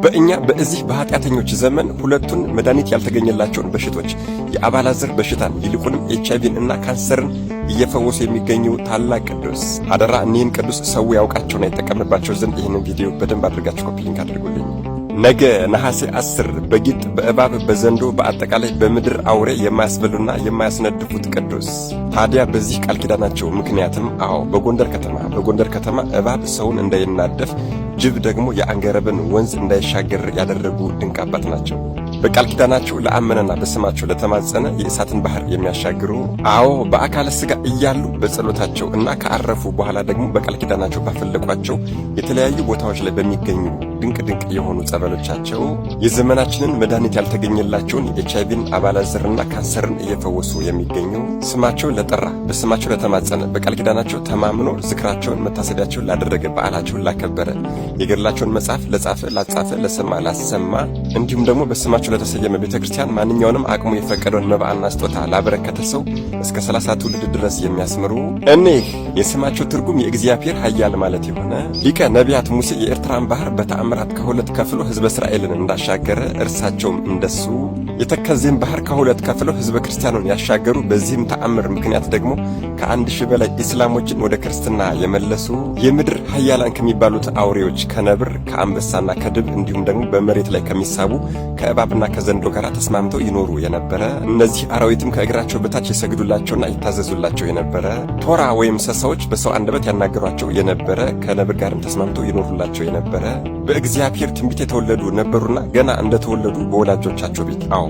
በእኛ በዚህ በኃጢአተኞች ዘመን ሁለቱን መድኃኒት ያልተገኘላቸውን በሽቶች የአባላዘር በሽታን ይልቁንም ኤችአይቪን እና ካንሰርን እየፈወሱ የሚገኙ ታላቅ ቅዱስ አደራ እኒህን ቅዱስ ሰው ያውቃቸውና ይጠቀምባቸው ዘንድ ይህንን ቪዲዮ በደንብ አድርጋችሁ ኮፒ ሊንክ አድርጉልኝ። ነገ ነሐሴ 10 በጊጥ በእባብ በዘንዶ በአጠቃላይ በምድር አውሬ የማያስበሉና የማያስነድፉት ቅዱስ ታዲያ በዚህ ቃል ኪዳናቸው ምክንያትም በጎንደር ከተማ እባብ ሰውን እንዳይናደፍ ጅብ ደግሞ የአንገረብን ወንዝ እንዳይሻገር ያደረጉ ድንቅ አባት ናቸው። በቃል ኪዳናቸው ለአመነና በስማቸው ለተማጸነ የእሳትን ባህር የሚያሻግሩ በአካለ ሥጋ እያሉ በጸሎታቸው እና ከአረፉ በኋላ ደግሞ በቃል ኪዳናቸው ባፈለቋቸው የተለያዩ ቦታዎች ላይ በሚገኙ ድንቅ የሆኑ ጸበሎቻቸው የዘመናችንን መድኃኒት ያልተገኘላቸውን የኤችአይቪን አባላዘርና ካንሰርን እየፈወሱ የሚገኙ ስማቸው ለጠራ በስማቸው ለተማጸነ በቃል ኪዳናቸው ተማምኖ ዝክራቸውን መታሰቢያቸውን ላደረገ በዓላቸውን ላከበረ የገድላቸውን መጽሐፍ ለጻፈ ላጻፈ ለሰማ ላሰማ እንዲሁም ደግሞ በስማቸው ለተሰየመ ቤተክርስቲያን ማንኛውንም አቅሙ የፈቀደውን መባዕና ስጦታ ላበረከተ ሰው እስከ 30 ትውልድ ድረስ የሚያስምሩ እኒህ የስማቸው ትርጉም የእግዚአብሔር ኃያል ማለት የሆነ ሊቀ ነቢያት ሙሴ የኤርትራን ባህር በተአምራት ከሁለት ከፍሎ ሕዝበ እስራኤልን እንዳሻገረ እርሳቸውም እንደሱ የተከዜን ባህር ከሁለት ከፍሎ ሕዝበ ክርስቲያኑን ያሻገሩ በዚህም ተአምር ምክንያት ደግሞ ከ1000 በላይ እስላሞችን ወደ ክርስትና የመለሱ የምድር ኃያላን ከሚባሉት አውሬዎች ከነብር ከአንበሳና ከድብ እንዲሁም ደግሞ በመሬት ላይ ከሚሳቡ ከእባብና ከዘንዶ ጋር ተስማምተው ይኖሩ የነበረ እነዚህ አራዊትም ከእግራቸው በታች የሰግዱላቸውና ይታዘዙላቸው የነበረ ቶራ ወይም ሰሳዎች በሰው አንደበት ያናገሯቸው የነበረ ከነብር ጋርም ተስማምተው ይኖሩላቸው የነበረ በእግዚአብሔር ትንቢት የተወለዱ ነበሩና ገና እንደተወለዱ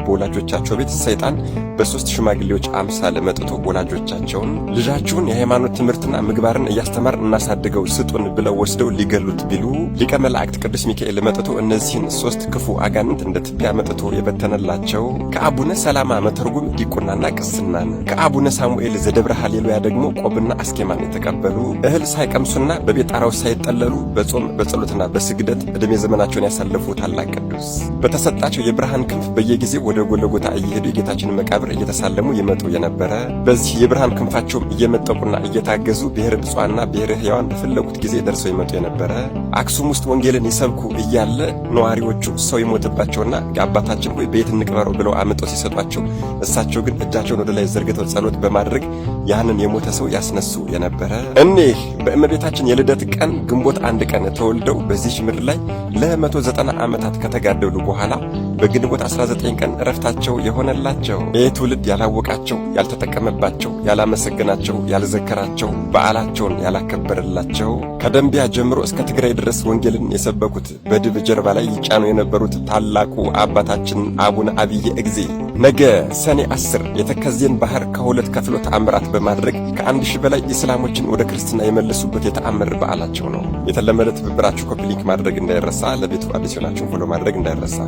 በወላጆቻቸው ቤት ሰይጣን በ3 ሽማግሌዎች አምሳል መጥቶ ወላጆቻቸውን ልጃችሁን የሃይማኖት ትምህርትና ምግባርን እያስተማር እናሳድገው ስጡን ብለው ወስደው ሊገሉት ቢሉ ሊቀ መላእክት ቅዱስ ሚካኤል መጥቶ እነዚህን 3 ክፉ አጋንንት እንደ ትቢያ መጥቶ የበተነላቸው ከአቡነ ሰላማ መተርጉም ዲቁናና ቅስናን ከአቡነ ሳሙኤል ዘደብረ ሃሌሉያ ደግሞ ቆብና አስኬማን የተቀበሉ እህል ሳይቀምሱና በቤት ጣራው ሳይጠለሉ በጾም በጸሎትና በስግደት ዕድሜ ዘመናቸውን ያሳለፉ ታላቅ ቅዱስ በተሰጣቸው የብርሃን ክንፍ በየጊዜው ወደ ጎልጎታ እየሄዱ የጌታችንን መቃብር እየተሳለሙ ይመጡ የነበረ በዚህ የብርሃን ክንፋቸውም እየመጠቁና እየታገዙ ብሔረ ብፁዓንና ብሔረ ሕያዋን በፈለጉት ጊዜ ደርሰው ይመጡ የነበረ አክሱም ውስጥ ወንጌልን ይሰብኩ እያለ ነዋሪዎቹ ሰው ይሞትባቸውና አባታችን ሆይ ቤት እንቅበረው ብለው አምጠው ሲሰጧቸው እሳቸው ግን እጃቸውን ወደ ላይ ዘርግተው ጸሎት በማድረግ ያንን የሞተ ሰው ያስነሱ የነበረ እኒህ በእመቤታችን የልደት ቀን ግንቦት 1 ቀን ተወልደው በዚህ ምድር ላይ ለ190 ዓመታት ከተጋደሉ በኋላ በግንቦት 19 ቀን ዕረፍታቸው የሆነላቸው ትውልድ ያላወቃቸው ያልተጠቀመባቸው ያላመሰገናቸው ያልዘከራቸው በዓላቸውን ያላከበረላቸው ከደንቢያ ጀምሮ እስከ ትግራይ ድረስ ወንጌልን የሰበኩት በድብ ጀርባ ላይ ይጫኑ የነበሩት ታላቁ አባታችን አቡነ አብየ እግዚ ነገ ሰኔ 10 የተከዜን ባህር ከሁለት ከፍሎ ተአምራት በማድረግ ከ1000 በላይ እስላሞችን ወደ ክርስትና የመለሱበት የተአምር በዓላቸው ነው። የተለመደ ትብብራችሁ ኮፒ ሊንክ ማድረግ እንዳይረሳ፣ ለቤቱ አዲስ ሆናችሁ ፎሎ ማድረግ እንዳይረሳ።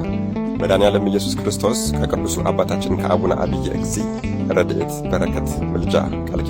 መድኃኔዓለም ኢየሱስ ክርስቶስ ከቅዱሱ አባታችን ከአቡነ አብየ እግዚ ረድኤት በረከት ምልጃ ቃል